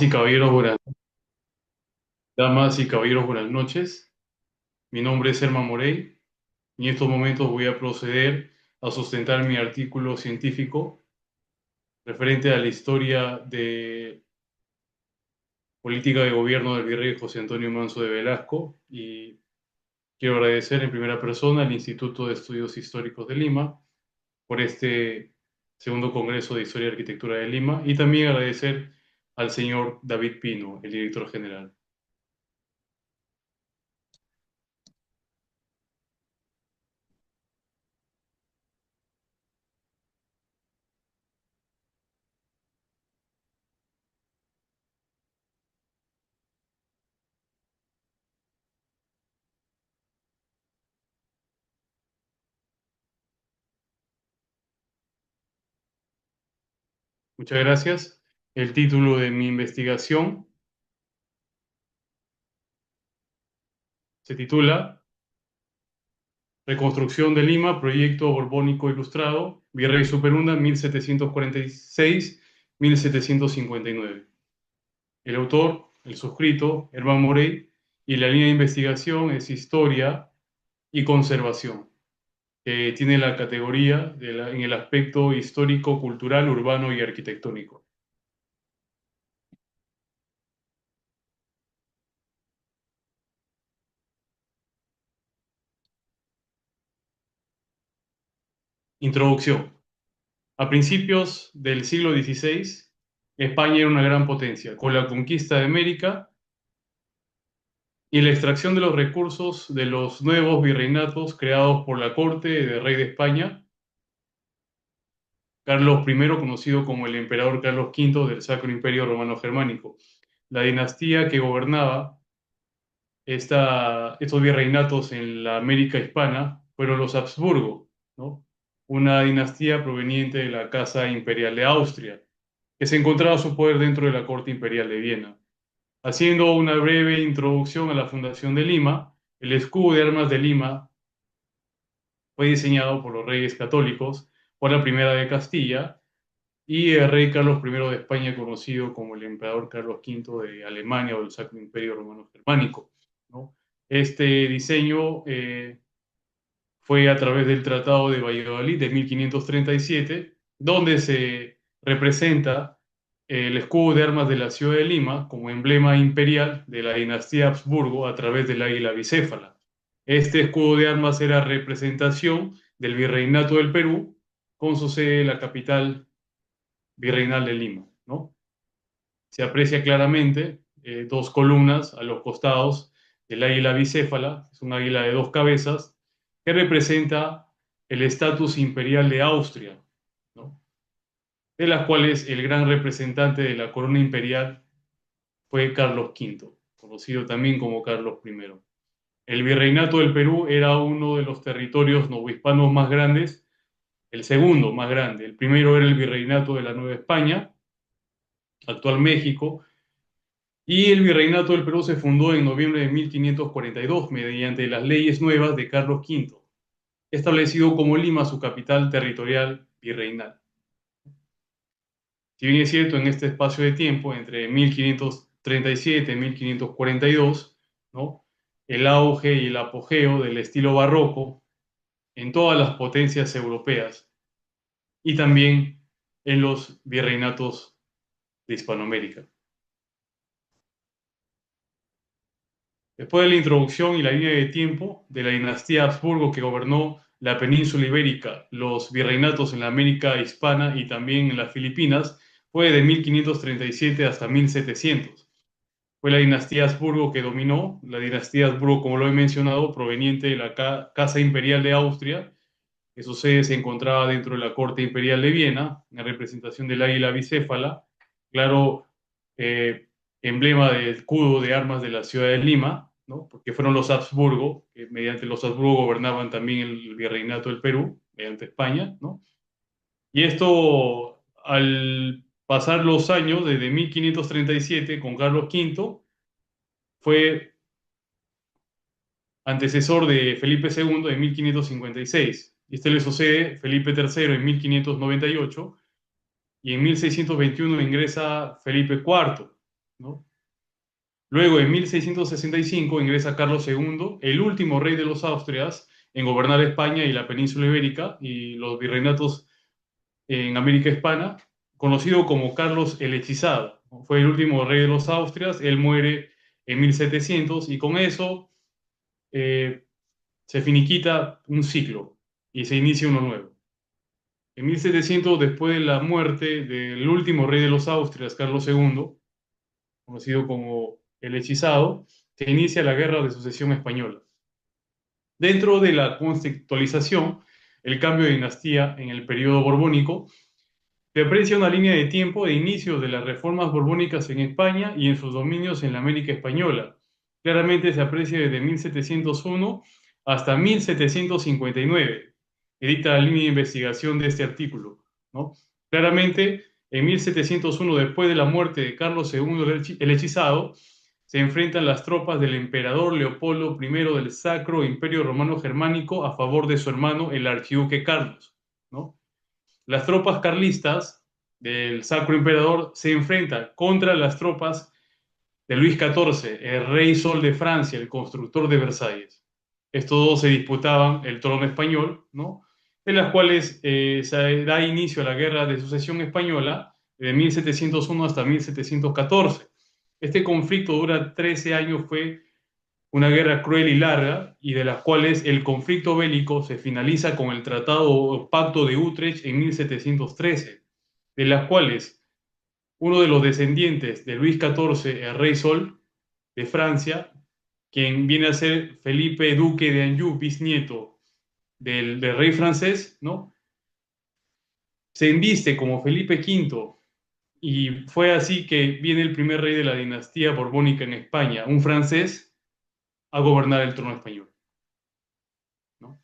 Y caballeros, damas y caballeros, buenas noches. Mi nombre es Herman Morey y en estos momentos voy a proceder a sustentar mi artículo científico referente a la historia de política de gobierno del virrey José Antonio Manso de Velasco, y quiero agradecer en primera persona al Instituto de Estudios Históricos de Lima por este segundo Congreso de Historia y Arquitectura de Lima, y también agradecer al señor David Pino, el director general. Muchas gracias. El título de mi investigación se titula Reconstrucción de Lima, Proyecto Borbónico Ilustrado, Virrey Superunda, 1746-1759. El autor, el suscrito, Herman Morey, y la línea de investigación es Historia y Conservación, que tiene la categoría en el aspecto histórico, cultural, urbano y arquitectónico. Introducción. A principios del siglo XVI, España era una gran potencia. Con la conquista de América y la extracción de los recursos de los nuevos virreinatos creados por la corte del rey de España, Carlos I, conocido como el emperador Carlos V del Sacro Imperio Romano Germánico. La dinastía que gobernaba estos virreinatos en la América hispana fueron los Habsburgo, ¿no? Una dinastía proveniente de la Casa Imperial de Austria, que se encontraba su poder dentro de la corte imperial de Viena. Haciendo una breve introducción a la fundación de Lima, el escudo de armas de Lima fue diseñado por los reyes católicos, por la primera de Castilla y el rey Carlos I de España, conocido como el emperador Carlos V de Alemania o del Sacro Imperio Romano Germánico, ¿no? Este diseño fue a través del Tratado de Valladolid de 1537, donde se representa el escudo de armas de la ciudad de Lima como emblema imperial de la dinastía Habsburgo a través del águila bicéfala. Este escudo de armas era representación del virreinato del Perú, con su sede en la capital virreinal de Lima, ¿no? Se aprecia claramente dos columnas a los costados del águila bicéfala, es un águila de dos cabezas, que representa el estatus imperial de Austria, ¿no? De las cuales el gran representante de la corona imperial fue Carlos V, conocido también como Carlos I. El virreinato del Perú era uno de los territorios novohispanos más grandes, el segundo más grande. El primero era el virreinato de la Nueva España, actual México, y el virreinato del Perú se fundó en noviembre de 1542 mediante las leyes nuevas de Carlos V, establecido como Lima su capital territorial virreinal. Si bien es cierto, en este espacio de tiempo, entre 1537 y 1542, ¿no?, el auge y el apogeo del estilo barroco en todas las potencias europeas y también en los virreinatos de Hispanoamérica. Después de la introducción y la línea de tiempo de la dinastía Habsburgo que gobernó la península ibérica, los virreinatos en la América hispana y también en las Filipinas, fue de 1537 hasta 1700. Fue la dinastía Habsburgo que dominó, la dinastía Habsburgo, como lo he mencionado, proveniente de la Casa Imperial de Austria, que su sede se encontraba dentro de la Corte Imperial de Viena, en representación del águila bicéfala, claro, eh, emblema del escudo de armas de la ciudad de Lima, ¿no?, porque fueron los Habsburgo, que mediante los Habsburgo gobernaban también el virreinato del Perú, mediante España, ¿no? Y esto, al pasar los años, desde 1537, con Carlos V, fue antecesor de Felipe II en 1556. Y este le sucede Felipe III en 1598 y en 1621 ingresa Felipe IV, ¿no? Luego, en 1665, ingresa Carlos II, el último rey de los Austrias, en gobernar España y la península ibérica y los virreinatos en América Hispana, conocido como Carlos el Hechizado. Fue el último rey de los Austrias, él muere en 1700 y con eso eh, se finiquita un ciclo y se inicia uno nuevo. En 1700, después de la muerte del último rey de los Austrias, Carlos II, conocido como el Hechizado, se inicia la Guerra de Sucesión Española. Dentro de la contextualización, el cambio de dinastía en el periodo borbónico se aprecia una línea de tiempo de inicio de las reformas borbónicas en España y en sus dominios en la América Española. Claramente se aprecia desde 1701 hasta 1759, que dicta la línea de investigación de este artículo, ¿no? Claramente, en 1701, después de la muerte de Carlos II el Hechizado, se enfrentan las tropas del emperador Leopoldo I del Sacro Imperio Romano Germánico a favor de su hermano, el archiduque Carlos, ¿no? Las tropas carlistas del Sacro Emperador se enfrentan contra las tropas de Luis XIV, el rey Sol de Francia, el constructor de Versalles. Estos dos se disputaban el trono español, ¿no? De las cuales se da inicio a la Guerra de Sucesión Española de 1701 hasta 1714. Este conflicto dura 13 años, fue una guerra cruel y larga, y de las cuales el conflicto bélico se finaliza con el Tratado o Pacto de Utrecht en 1713, de las cuales uno de los descendientes de Luis XIV, el rey Sol de Francia, quien viene a ser Felipe Duque de Anjou, bisnieto del rey francés, ¿no? Se embiste como Felipe V, y fue así que viene el primer rey de la dinastía borbónica en España, un francés, a gobernar el trono español, ¿no?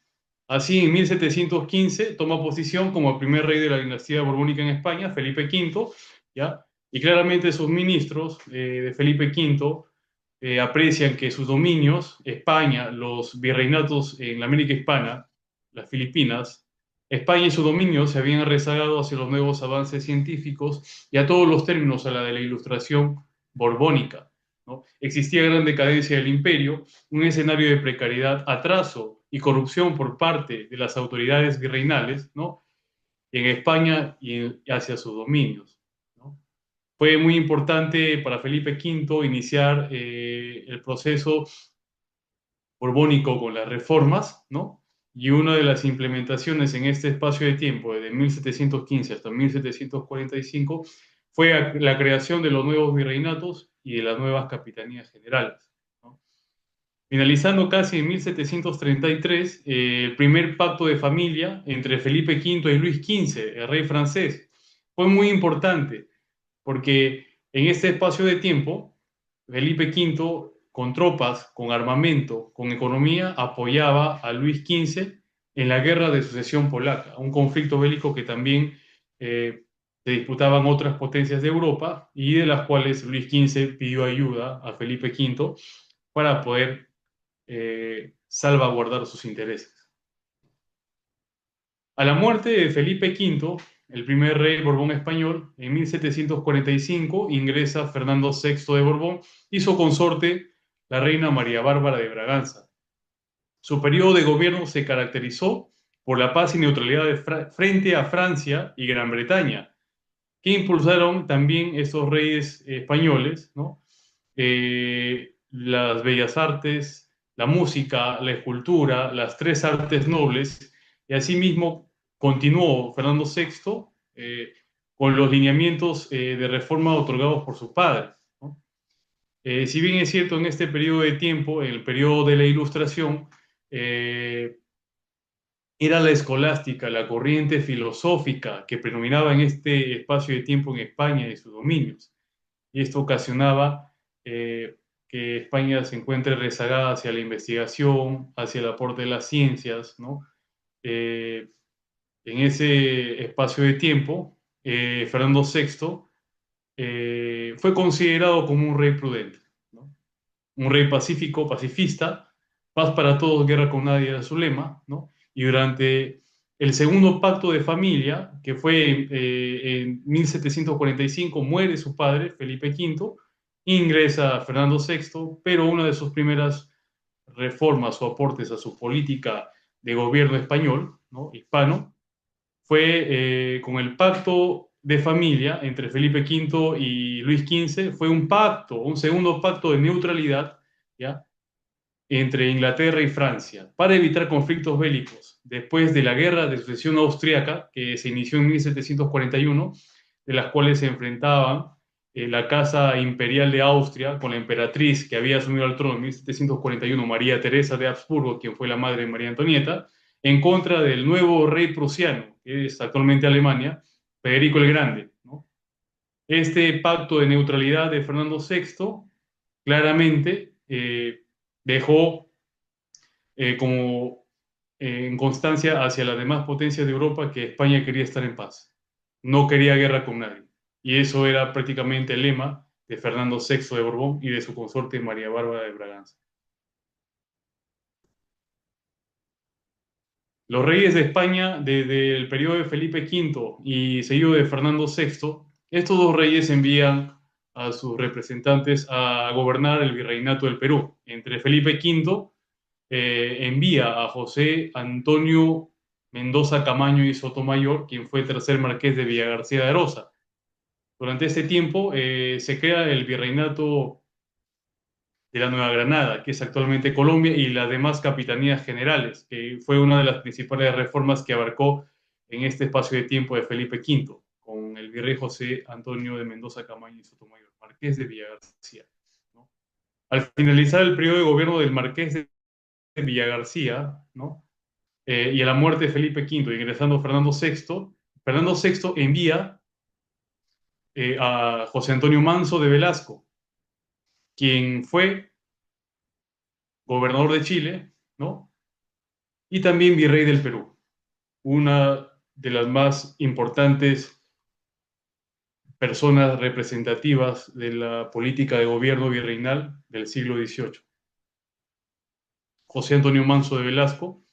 Así, en 1715 toma posición como el primer rey de la dinastía borbónica en España, Felipe V, ¿ya? Y claramente sus ministros de Felipe V aprecian que sus dominios, España, los virreinatos en la América Hispana, las Filipinas, España y sus dominios se habían rezagado hacia los nuevos avances científicos y a todos los términos a la de la Ilustración borbónica, ¿no? Existía gran decadencia del imperio, un escenario de precariedad, atraso y corrupción por parte de las autoridades virreinales, ¿no? En España y hacia sus dominios, ¿no? Fue muy importante para Felipe V iniciar el proceso borbónico con las reformas, ¿no? Y una de las implementaciones en este espacio de tiempo, desde 1715 hasta 1745, fue la creación de los nuevos virreinatos y de las nuevas capitanías generales, ¿no? Finalizando casi en 1733, el primer pacto de familia entre Felipe V y Luis XV, el rey francés, fue muy importante porque en este espacio de tiempo, Felipe V, con tropas, con armamento, con economía, apoyaba a Luis XV en la guerra de sucesión polaca, un conflicto bélico que también se disputaban otras potencias de Europa y de las cuales Luis XV pidió ayuda a Felipe V para poder salvaguardar sus intereses. A la muerte de Felipe V, el primer rey Borbón español, en 1745 ingresa Fernando VI de Borbón y su consorte, la reina María Bárbara de Braganza. Su periodo de gobierno se caracterizó por la paz y neutralidad frente a Francia y Gran Bretaña, que impulsaron también estos reyes españoles, ¿no? Las bellas artes, la música, la escultura, las tres artes nobles, y asimismo continuó Fernando VI con los lineamientos de reforma otorgados por su padre, ¿no? Si bien es cierto, en este periodo de tiempo, en el periodo de la Ilustración, eh, era la escolástica, la corriente filosófica que predominaba en este espacio de tiempo en España y sus dominios. Y esto ocasionaba que España se encuentre rezagada hacia la investigación, hacia el aporte de las ciencias, ¿no? Eh, en ese espacio de tiempo, Fernando VI fue considerado como un rey prudente, ¿no? Un rey pacífico, pacifista, paz para todos, guerra con nadie era su lema, ¿no? Y durante el segundo pacto de familia, que fue en 1745, muere su padre, Felipe V, ingresa Fernando VI, pero una de sus primeras reformas o aportes a su política de gobierno español, ¿no? hispano, fue con el pacto de familia entre Felipe V y Luis XV. Fue un pacto, un segundo pacto de neutralidad, ¿ya? entre Inglaterra y Francia para evitar conflictos bélicos después de la Guerra de Sucesión Austriaca que se inició en 1741, de las cuales se enfrentaban la Casa Imperial de Austria con la emperatriz que había asumido el trono en 1741, María Teresa de Habsburgo, quien fue la madre de María Antonieta, en contra del nuevo rey prusiano, que es actualmente Alemania, Federico el Grande, ¿no? Este pacto de neutralidad de Fernando VI claramente dejó como en constancia hacia las demás potencias de Europa que España quería estar en paz, no quería guerra con nadie. Y eso era prácticamente el lema de Fernando VI de Borbón y de su consorte María Bárbara de Braganza. Los reyes de España, desde el periodo de Felipe V y seguido de Fernando VI, estos dos reyes envían a sus representantes a gobernar el virreinato del Perú. Entre Felipe V envía a José Antonio Mendoza Camaño y Sotomayor, quien fue tercer marqués de Villagarcía de Arosa. Durante este tiempo se crea el virreinato de la Nueva Granada, que es actualmente Colombia, y las demás capitanías generales, que fue una de las principales reformas que abarcó en este espacio de tiempo de Felipe V, con el virrey José Antonio de Mendoza Camaño y Sotomayor, marqués de Villagarcía, ¿no? Al finalizar el periodo de gobierno del marqués de Villagarcía, ¿no? Y a la muerte de Felipe V, ingresando Fernando VI envía a José Antonio Manso de Velasco, quien fue gobernador de Chile, ¿no? Y también virrey del Perú, una de las más importantes personas representativas de la política de gobierno virreinal del siglo XVIII. José Antonio Manso de Velasco,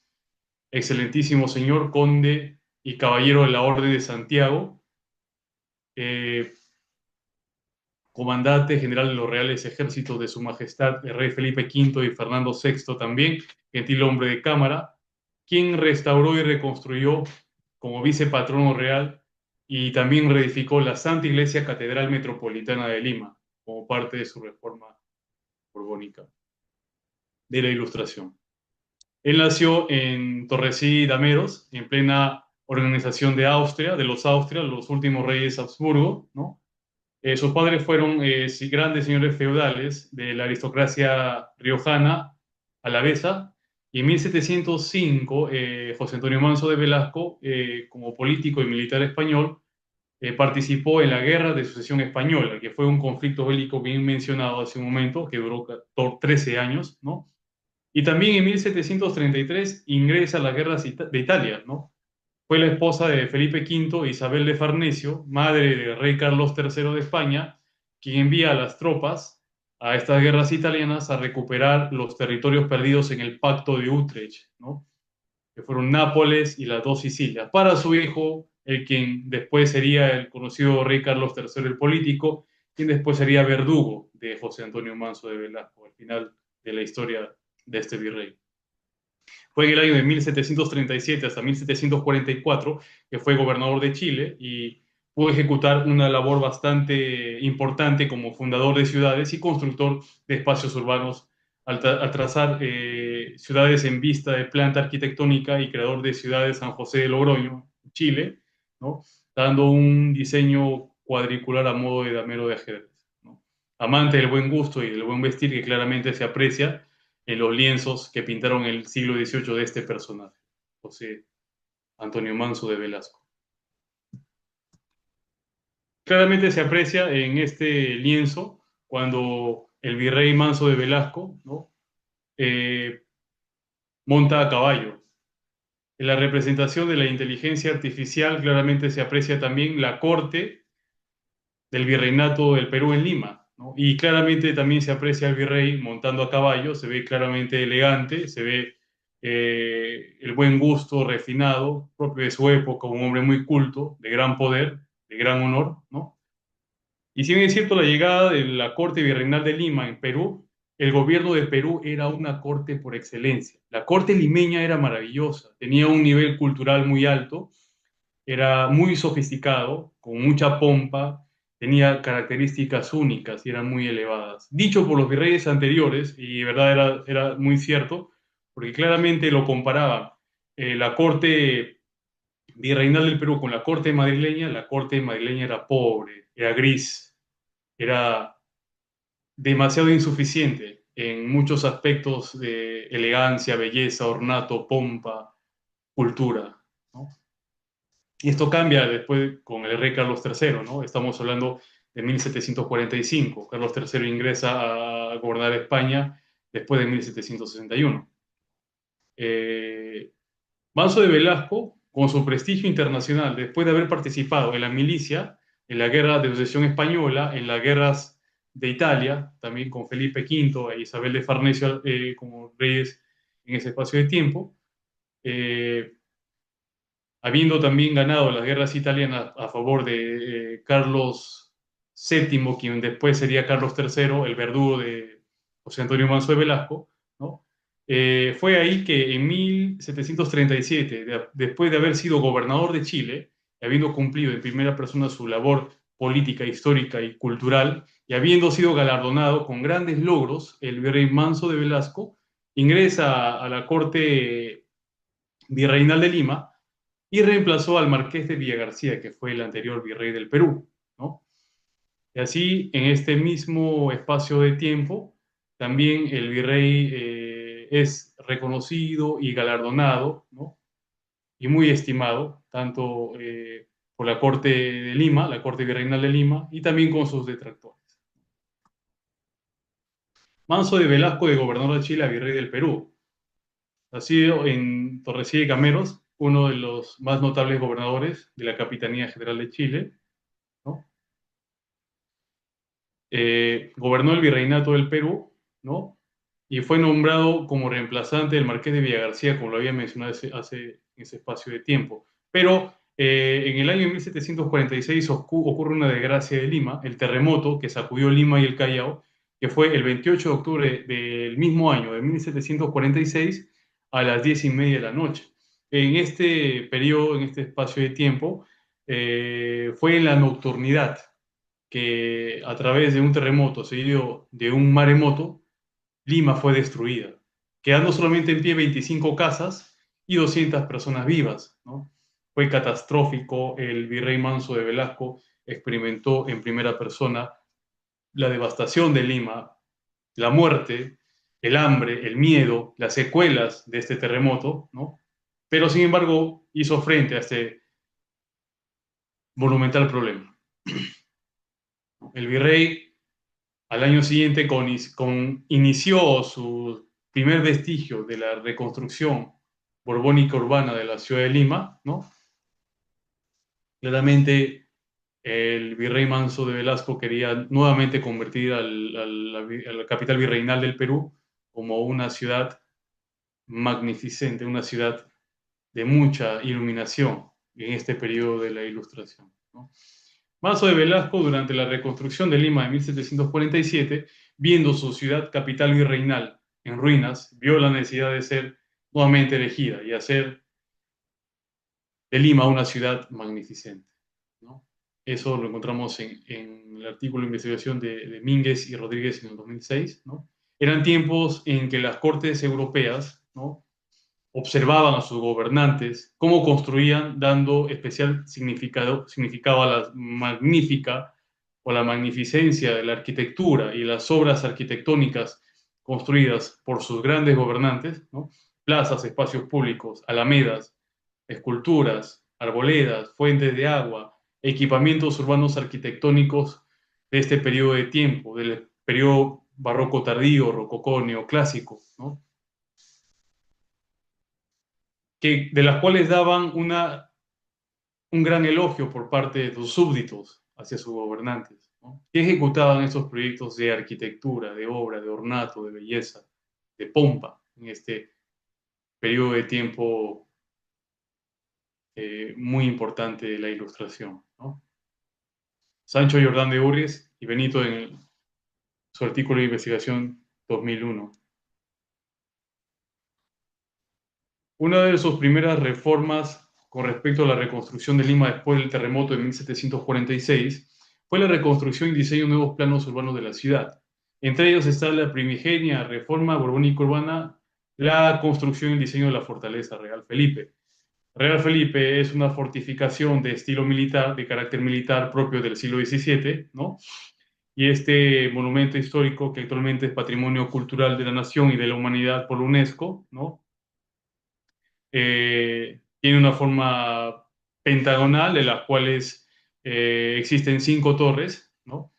excelentísimo señor, conde y caballero de la Orden de Santiago, eh, comandante general de los Reales Ejércitos de Su Majestad el Rey Felipe V y Fernando VI también, gentil hombre de cámara, quien restauró y reconstruyó como vicepatrono real y también reedificó la Santa Iglesia Catedral Metropolitana de Lima como parte de su reforma borbónica de la Ilustración. Él nació en Torresí de Ameros, en plena organización de Austria, de los Austrias, los últimos reyes Habsburgo, ¿no? Sus padres fueron grandes señores feudales de la aristocracia riojana alavesa, y en 1705 José Antonio Manso de Velasco, como político y militar español, participó en la Guerra de Sucesión Española, que fue un conflicto bélico bien mencionado hace un momento, que duró 13 años, ¿no? Y también en 1733 ingresa a las guerras de Italia, ¿no? Fue la esposa de Felipe V, Isabel de Farnesio, madre del rey Carlos III de España, quien envía a las tropas a estas guerras italianas a recuperar los territorios perdidos en el Pacto de Utrecht, ¿no? Que fueron Nápoles y las dos Sicilias, para su hijo, el quien después sería el conocido rey Carlos III el político, quien después sería verdugo de José Antonio Manso de Velasco, al final de la historia de este virrey. Fue en el año de 1737 hasta 1744 que fue gobernador de Chile y pudo ejecutar una labor bastante importante como fundador de ciudades y constructor de espacios urbanos al trazar ciudades en vista de planta arquitectónica y creador de ciudades San José de Logroño, Chile, ¿no? Dando un diseño cuadricular a modo de damero de ajedrez, ¿no? Amante del buen gusto y del buen vestir que claramente se aprecia en los lienzos que pintaron en el siglo XVIII de este personaje, José Antonio Manso de Velasco. Claramente se aprecia en este lienzo cuando el virrey Manso de Velasco, ¿no? eh, monta a caballo. En la representación de la inteligencia artificial claramente se aprecia también la corte del virreinato del Perú en Lima, ¿no? Y claramente también se aprecia al virrey montando a caballo, se ve claramente elegante, se ve el buen gusto refinado, propio de su época, un hombre muy culto, de gran poder, de gran honor, ¿no? Y si bien es cierto la llegada de la corte virreinal de Lima en Perú, el gobierno de Perú era una corte por excelencia. La corte limeña era maravillosa, tenía un nivel cultural muy alto, era muy sofisticado, con mucha pompa, tenía características únicas y eran muy elevadas. Dicho por los virreyes anteriores, y de verdad era muy cierto, porque claramente lo comparaban la corte virreinal del Perú con la corte madrileña era pobre, era gris, era demasiado insuficiente en muchos aspectos de elegancia, belleza, ornato, pompa, cultura, ¿no? Y esto cambia después con el rey Carlos III, ¿no? Estamos hablando de 1745. Carlos III ingresa a gobernar España después de 1761. Eh, Manso de Velasco, con su prestigio internacional, después de haber participado en la milicia, en la guerra de sucesión española, en las guerras de Italia, también con Felipe V e Isabel de Farnesio como reyes en ese espacio de tiempo, eh, habiendo también ganado las guerras italianas a favor de Carlos VII, quien después sería Carlos III, el verdugo de José Antonio Manso de Velasco, ¿no? Fue ahí que en 1737, después de haber sido gobernador de Chile, y habiendo cumplido en primera persona su labor política, histórica y cultural, y habiendo sido galardonado con grandes logros, el virrey Manso de Velasco ingresa a la corte virreinal de Lima y reemplazó al marqués de Villagarcía, que fue el anterior virrey del Perú, ¿no? Y así, en este mismo espacio de tiempo, también el virrey es reconocido y galardonado, ¿no? Y muy estimado, tanto por la Corte de Lima, la Corte Virreinal de Lima, y también con sus detractores. Manso de Velasco, de gobernador de Chile a virrey del Perú. Ha sido en Torrecilla y Cameros uno de los más notables gobernadores de la Capitanía General de Chile, ¿no? Gobernó el virreinato del Perú, ¿no? Y fue nombrado como reemplazante del marqués de Villagarcía, como lo había mencionado hace ese espacio de tiempo. Pero en el año 1746 ocurre una desgracia de Lima, el terremoto que sacudió Lima y el Callao, que fue el 28 de octubre del mismo año, de 1746, a las 10:30 de la noche. En este periodo, en este espacio de tiempo, fue en la nocturnidad que a través de un terremoto seguido de un maremoto, Lima fue destruida, quedando solamente en pie 25 casas y 200 personas vivas, ¿no? Fue catastrófico, el virrey Manso de Velasco experimentó en primera persona la devastación de Lima, la muerte, el hambre, el miedo, las secuelas de este terremoto, ¿no? Pero sin embargo hizo frente a este monumental problema. El virrey al año siguiente inició su primer vestigio de la reconstrucción borbónica urbana de la ciudad de Lima, ¿no? Claramente el virrey Manso de Velasco quería nuevamente convertir a la capital virreinal del Perú como una ciudad magnificente, una ciudad de mucha iluminación en este periodo de la Ilustración, ¿no? Manso de Velasco, durante la reconstrucción de Lima de 1747, viendo su ciudad capital virreinal en ruinas, vio la necesidad de ser nuevamente elegida y hacer de Lima una ciudad magnificente, ¿no? Eso lo encontramos en el artículo de investigación de Mínguez y Rodríguez en el 2006, ¿no? Eran tiempos en que las cortes europeas, ¿no?, observaban a sus gobernantes, cómo construían, dando especial significado a la magnífica o la magnificencia de la arquitectura y las obras arquitectónicas construidas por sus grandes gobernantes, ¿no? Plazas, espacios públicos, alamedas, esculturas, arboledas, fuentes de agua, equipamientos urbanos arquitectónicos de este periodo de tiempo, del periodo barroco tardío, rococó, neoclásico, ¿no?, de las cuales daban un gran elogio por parte de sus súbditos hacia sus gobernantes, ¿no?, que ejecutaban esos proyectos de arquitectura, de obra, de ornato, de belleza, de pompa, en este periodo de tiempo muy importante de la Ilustración, ¿no? Sancho Jordán de Urries y Benito en su artículo de investigación 2001. Una de sus primeras reformas con respecto a la reconstrucción de Lima después del terremoto de 1746 fue la reconstrucción y diseño de nuevos planos urbanos de la ciudad. Entre ellos está la primigenia reforma borbónica urbana, la construcción y diseño de la fortaleza Real Felipe. Real Felipe es una fortificación de estilo militar, de carácter militar propio del siglo XVII, ¿no? Y este monumento histórico, que actualmente es Patrimonio Cultural de la Nación y de la Humanidad por la UNESCO, ¿no? Tiene una forma pentagonal, de las cuales existen 5 torres, ¿no?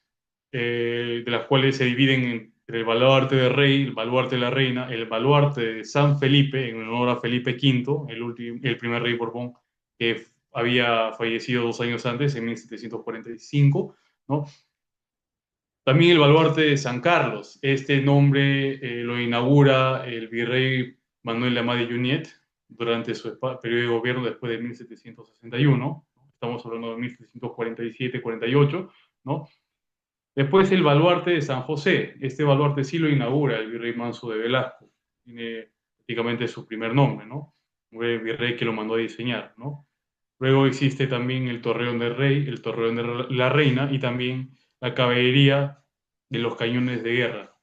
De las cuales se dividen entre el baluarte del rey, el baluarte de la reina, el baluarte de San Felipe, en honor a Felipe V, el primer rey Borbón, que había fallecido 2 años antes, en 1745, ¿no? También el baluarte de San Carlos. Este nombre lo inaugura el virrey Manuel de Amat de Junyent durante su periodo de gobierno después de 1761. Estamos hablando de 1747-48, ¿no? Después el baluarte de San José. Este baluarte sí lo inaugura el virrey Manso de Velasco. Tiene prácticamente su primer nombre, ¿no? Fue el virrey que lo mandó a diseñar, ¿no? Luego existe también el Torreón del Rey, el Torreón de la Reina y también la caballería de los cañones de guerra.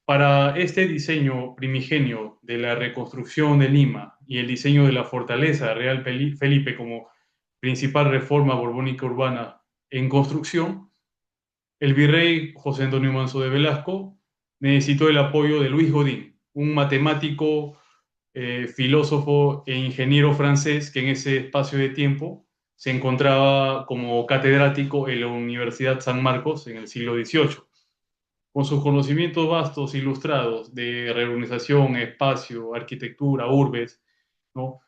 Para este diseño primigenio de la reconstrucción de Lima y el diseño de la fortaleza Real Felipe como principal reforma borbónica urbana en construcción, el virrey José Antonio Manso de Velasco necesitó el apoyo de Luis Godin, un matemático, filósofo e ingeniero francés que en ese espacio de tiempo se encontraba como catedrático en la Universidad San Marcos en el siglo XVIII. Con sus conocimientos vastos e ilustrados de reorganización, espacio, arquitectura, urbes, ¿no?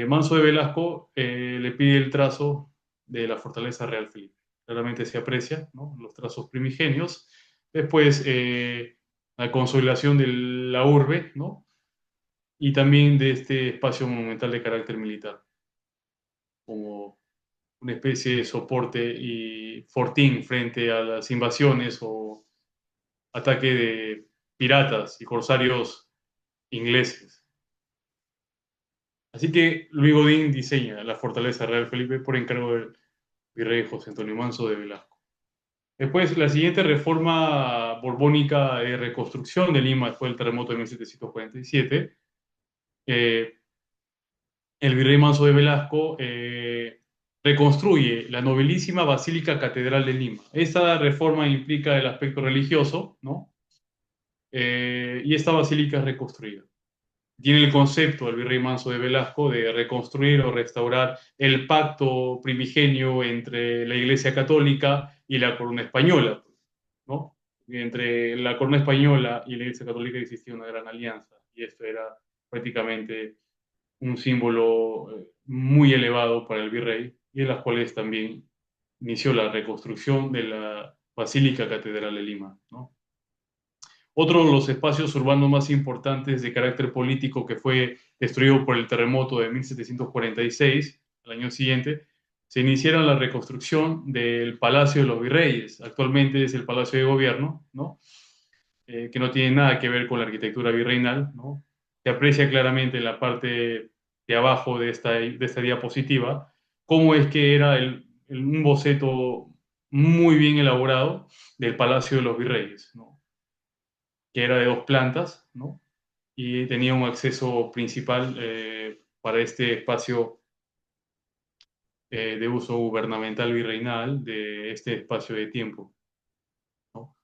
Manso de Velasco le pide el trazo de la fortaleza Real Felipe. Claramente se aprecia, ¿no? Los trazos primigenios. Después, la consolidación de la urbe, ¿no? Y también de este espacio monumental de carácter militar, como una especie de soporte y fortín frente a las invasiones o ataque de piratas y corsarios ingleses. Así que Luis Godín diseña la fortaleza Real Felipe por encargo del virrey José Antonio Manso de Velasco. Después, la siguiente reforma borbónica de reconstrucción de Lima después del terremoto de 1747, el virrey Manso de Velasco reconstruye la nobilísima Basílica Catedral de Lima. Esta reforma implica el aspecto religioso, ¿no? Y esta basílica es reconstruida. Tiene el concepto del virrey Manso de Velasco de reconstruir o restaurar el pacto primigenio entre la Iglesia Católica y la corona española, ¿no? Entre la corona española y la Iglesia Católica existía una gran alianza y esto era prácticamente un símbolo muy elevado para el virrey y en las cuales también inició la reconstrucción de la Basílica Catedral de Lima, ¿no? Otro de los espacios urbanos más importantes de carácter político que fue destruido por el terremoto de 1746, al año siguiente, se iniciara la reconstrucción del Palacio de los Virreyes. Actualmente es el Palacio de Gobierno, ¿no? Que no tiene nada que ver con la arquitectura virreinal, ¿no? Se aprecia claramente en la parte de abajo de esta diapositiva cómo es que era un boceto muy bien elaborado del Palacio de los Virreyes, ¿no? Que era de 2 plantas, ¿no? Y tenía un acceso principal para este espacio de uso gubernamental virreinal de este espacio de tiempo, ¿no?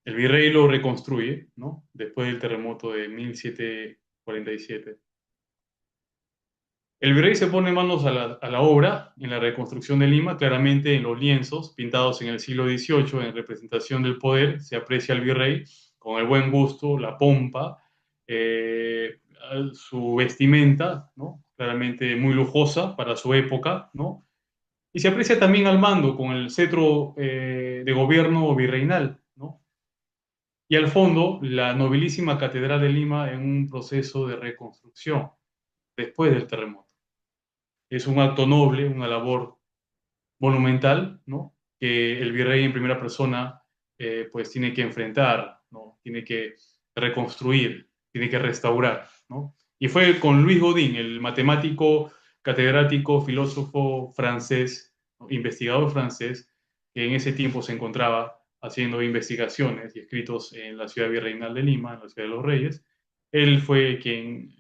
El virrey lo reconstruye, ¿no? Después del terremoto de 1747. El virrey se pone manos a la obra en la reconstrucción de Lima, claramente en los lienzos pintados en el siglo XVIII en representación del poder, se aprecia al virrey con el buen gusto, la pompa, eh, su vestimenta, ¿no? Claramente muy lujosa para su época, ¿no? Y se aprecia también al mando con el cetro de gobierno virreinal, ¿no? Y al fondo, la nobilísima Catedral de Lima en un proceso de reconstrucción después del terremoto. Es un acto noble, una labor monumental, ¿no? que el virrey en primera persona pues tiene que enfrentar, ¿no? Tiene que reconstruir, tiene que restaurar, ¿no? Y fue con Luis Godin, el matemático, catedrático, filósofo francés, ¿no? Investigador francés, que en ese tiempo se encontraba haciendo investigaciones y escritos en la ciudad virreinal de Lima, en la ciudad de los Reyes. Él fue quien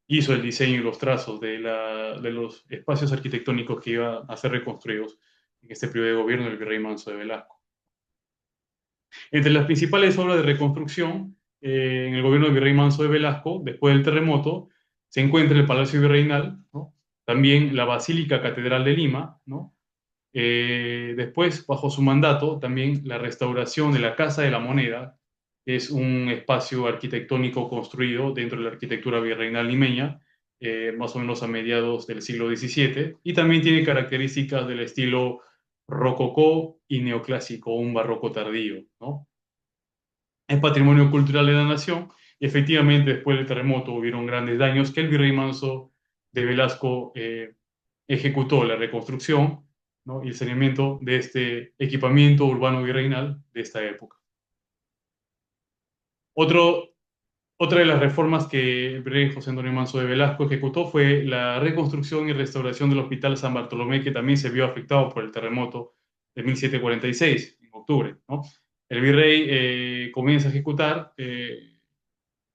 hizo el diseño y los trazos de los espacios arquitectónicos que iban a ser reconstruidos en este periodo de gobierno del virrey Manso de Velasco. Entre las principales obras de reconstrucción en el gobierno del virrey Manso de Velasco, después del terremoto, se encuentra el Palacio Virreinal, ¿no? También la Basílica Catedral de Lima, ¿no? Después, bajo su mandato, también la restauración de la Casa de la Moneda, que es un espacio arquitectónico construido dentro de la arquitectura virreinal limeña, más o menos a mediados del siglo XVII, y también tiene características del estilo rococó y neoclásico, un barroco tardío, ¿no? Es patrimonio cultural de la nación, y efectivamente después del terremoto hubieron grandes daños que el virrey Manso de Velasco ejecutó la reconstrucción, ¿no? Y el saneamiento de este equipamiento urbano virreinal de esta época. Otro, otra de las reformas que el virrey José Antonio Manso de Velasco ejecutó fue la reconstrucción y restauración del Hospital San Bartolomé, que también se vio afectado por el terremoto de 1746, en octubre, ¿no? El virrey comienza a ejecutar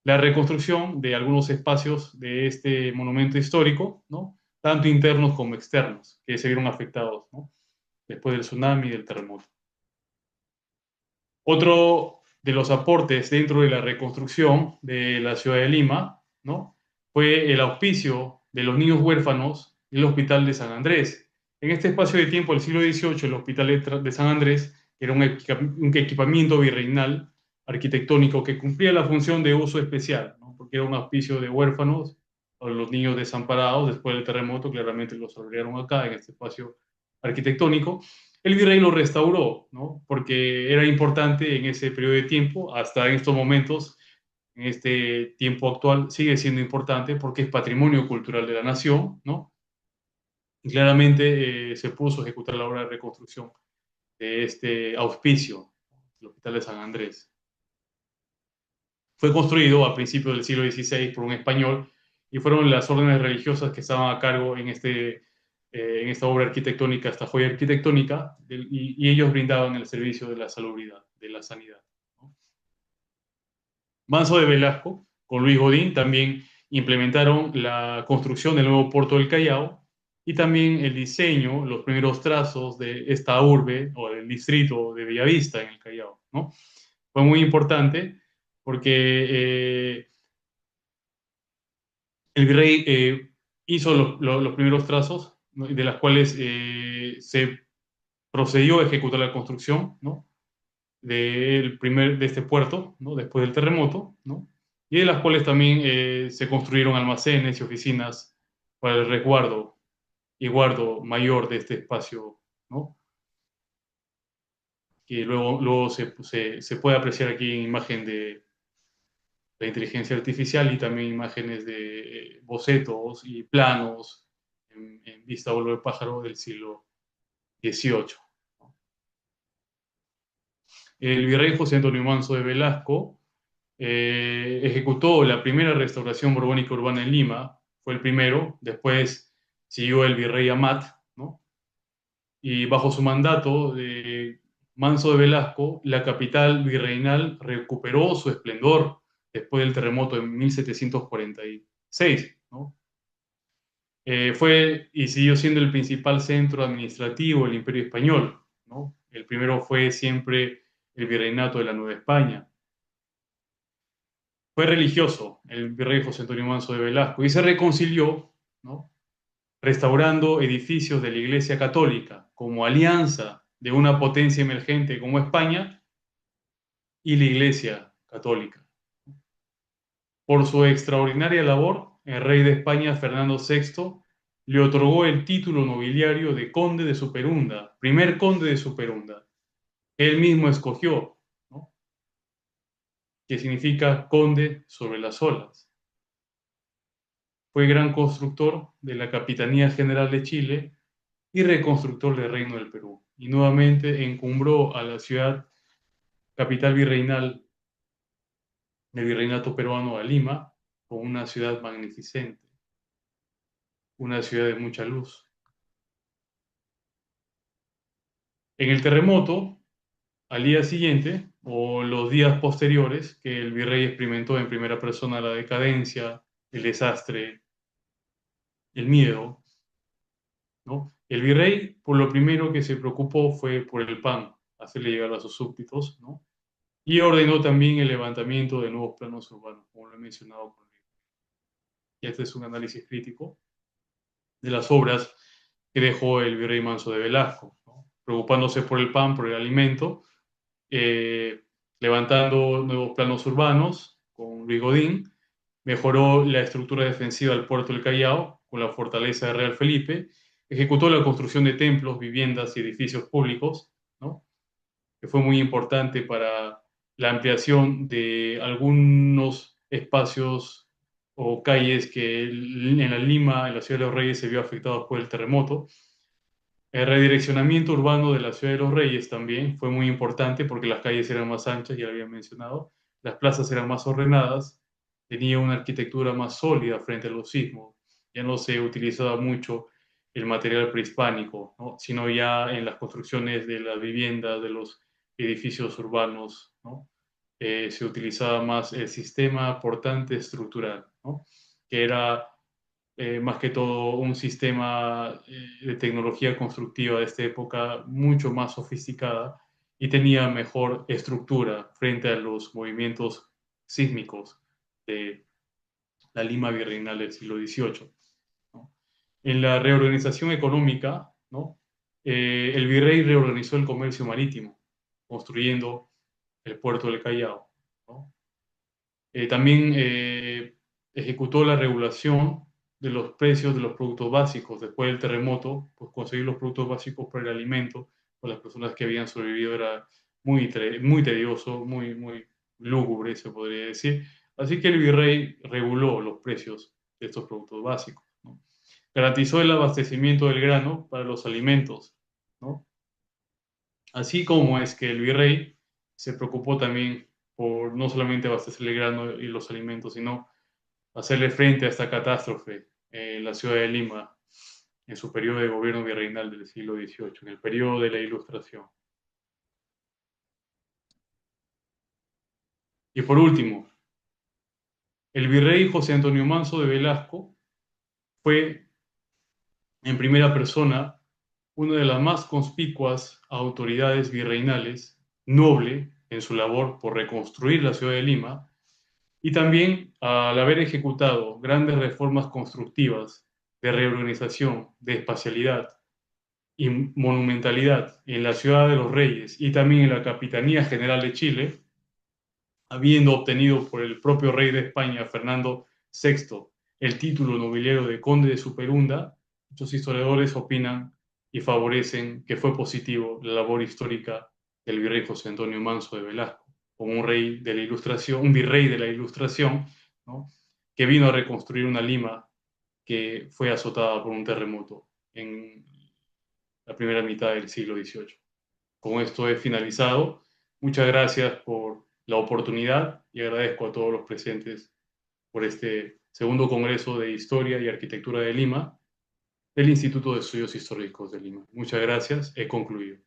la reconstrucción de algunos espacios de este monumento histórico, ¿no? Tanto internos como externos, que se vieron afectados, ¿no? Después del tsunami y del terremoto. Otro de los aportes dentro de la reconstrucción de la ciudad de Lima, ¿no? Fue el auspicio de los niños huérfanos del Hospital de San Andrés. En este espacio de tiempo del siglo XVIII, el Hospital de San Andrés era un equipamiento virreinal arquitectónico que cumplía la función de uso especial, ¿no? Porque era un auspicio de huérfanos o los niños desamparados después del terremoto, claramente los albergaron acá en este espacio arquitectónico. El virrey lo restauró, ¿no? Porque era importante en ese periodo de tiempo, hasta en estos momentos, en este tiempo actual, sigue siendo importante porque es patrimonio cultural de la nación, ¿no? Y claramente se puso a ejecutar la obra de reconstrucción de este auspicio, el Hospital de San Andrés. Fue construido a principios del siglo XVI por un español y fueron las órdenes religiosas que estaban a cargo en esta obra arquitectónica, esta joya arquitectónica, y ellos brindaban el servicio de la salubridad, de la sanidad, ¿no? Manso de Velasco, con Luis Godín, también implementaron la construcción del nuevo puerto del Callao y también el diseño, los primeros trazos de esta urbe o del distrito de Bellavista en el Callao, ¿no? Fue muy importante porque el virrey hizo los primeros trazos, ¿no? De las cuales se procedió a ejecutar la construcción, ¿no? De este puerto, ¿no? Después del terremoto, ¿no? Y de las cuales también se construyeron almacenes y oficinas para el resguardo y guardo mayor de este espacio, ¿no? Que luego se puede apreciar aquí en imagen de la inteligencia artificial y también imágenes de bocetos y planos en vista vuelo de pájaro del siglo XVIII. El virrey José Antonio Manso de Velasco ejecutó la primera restauración borbónica urbana en Lima, fue el primero, después siguió el virrey Amat, ¿no? Y bajo su mandato de Manso de Velasco, la capital virreinal recuperó su esplendor después del terremoto de 1746, ¿no? Fue y siguió siendo el principal centro administrativo del Imperio Español, ¿no? El primero fue siempre el virreinato de la Nueva España. Fue religioso el virrey José Antonio Manso de Velasco y se reconcilió, ¿no? Restaurando edificios de la Iglesia Católica como alianza de una potencia emergente como España y la Iglesia Católica. Por su extraordinaria labor, el rey de España, Fernando VI, le otorgó el título nobiliario de conde de Superunda, primer conde de Superunda. Él mismo escogió, ¿no? Que significa conde sobre las olas. Fue gran constructor de la Capitanía General de Chile y reconstructor del Reino del Perú. y nuevamente encumbró a la ciudad capital virreinal del virreinato peruano, a Lima, con una ciudad magnificente, una ciudad de mucha luz. En el terremoto, al día siguiente o los días posteriores, que el virrey experimentó en primera persona la decadencia, el desastre, el miedo, ¿no? El virrey, por lo primero que se preocupó fue por el pan, hacerle llegar a sus súbditos, ¿no? Y ordenó también el levantamiento de nuevos planos urbanos, como lo he mencionado. Y este es un análisis crítico de las obras que dejó el virrey Manso de Velasco, ¿no? Preocupándose por el pan, por el alimento, eh, levantando nuevos planos urbanos con Luis Godín, mejoró la estructura defensiva del puerto del Callao con la fortaleza de Real Felipe, ejecutó la construcción de templos, viviendas y edificios públicos, ¿no? Que fue muy importante para la ampliación de algunos espacios o calles que en la Lima, en la Ciudad de los Reyes, se vio afectados por el terremoto. El redireccionamiento urbano de la Ciudad de los Reyes también fue muy importante porque las calles eran más anchas, ya lo había mencionado, las plazas eran más ordenadas, tenía una arquitectura más sólida frente a los sismos, ya no se utilizaba mucho el material prehispánico, ¿no? Sino ya en las construcciones de las viviendas, de los edificios urbanos, ¿no? Se utilizaba más el sistema portante estructural, ¿no? Que era más que todo un sistema de tecnología constructiva de esta época mucho más sofisticada y tenía mejor estructura frente a los movimientos sísmicos de la Lima virreinal del siglo XVIII, ¿no? En la reorganización económica, ¿no? El virrey reorganizó el comercio marítimo, construyendo el puerto del Callao, ¿no? También ejecutó la regulación de los precios de los productos básicos. Después del terremoto, pues conseguir los productos básicos para el alimento para las personas que habían sobrevivido era muy tedioso, muy lúgubre, se podría decir. Así que el virrey reguló los precios de estos productos básicos, ¿no? Garantizó el abastecimiento del grano para los alimentos, ¿no? Así como es que el virrey se preocupó también por no solamente abastecer el grano y los alimentos, sino hacerle frente a esta catástrofe en la ciudad de Lima, en su periodo de gobierno virreinal del siglo XVIII, en el periodo de la Ilustración. Y por último, el virrey José Antonio Manso de Velasco fue, en primera persona, una de las más conspicuas autoridades virreinales, noble en su labor por reconstruir la ciudad de Lima, y también al haber ejecutado grandes reformas constructivas de reorganización, de espacialidad y monumentalidad en la ciudad de los Reyes y también en la Capitanía General de Chile, habiendo obtenido por el propio rey de España, Fernando VI, el título nobiliario de conde de Superunda, muchos historiadores opinan y favorecen que fue positivo la labor histórica del virrey José Antonio Manso de Velasco, como un rey de la Ilustración, un virrey de la Ilustración, ¿no? Que vino a reconstruir una Lima que fue azotada por un terremoto en la primera mitad del siglo XVIII. Con esto he finalizado. Muchas gracias por la oportunidad y agradezco a todos los presentes por este segundo Congreso de Historia y Arquitectura de Lima del Instituto de Estudios Históricos de Lima. Muchas gracias. He concluido.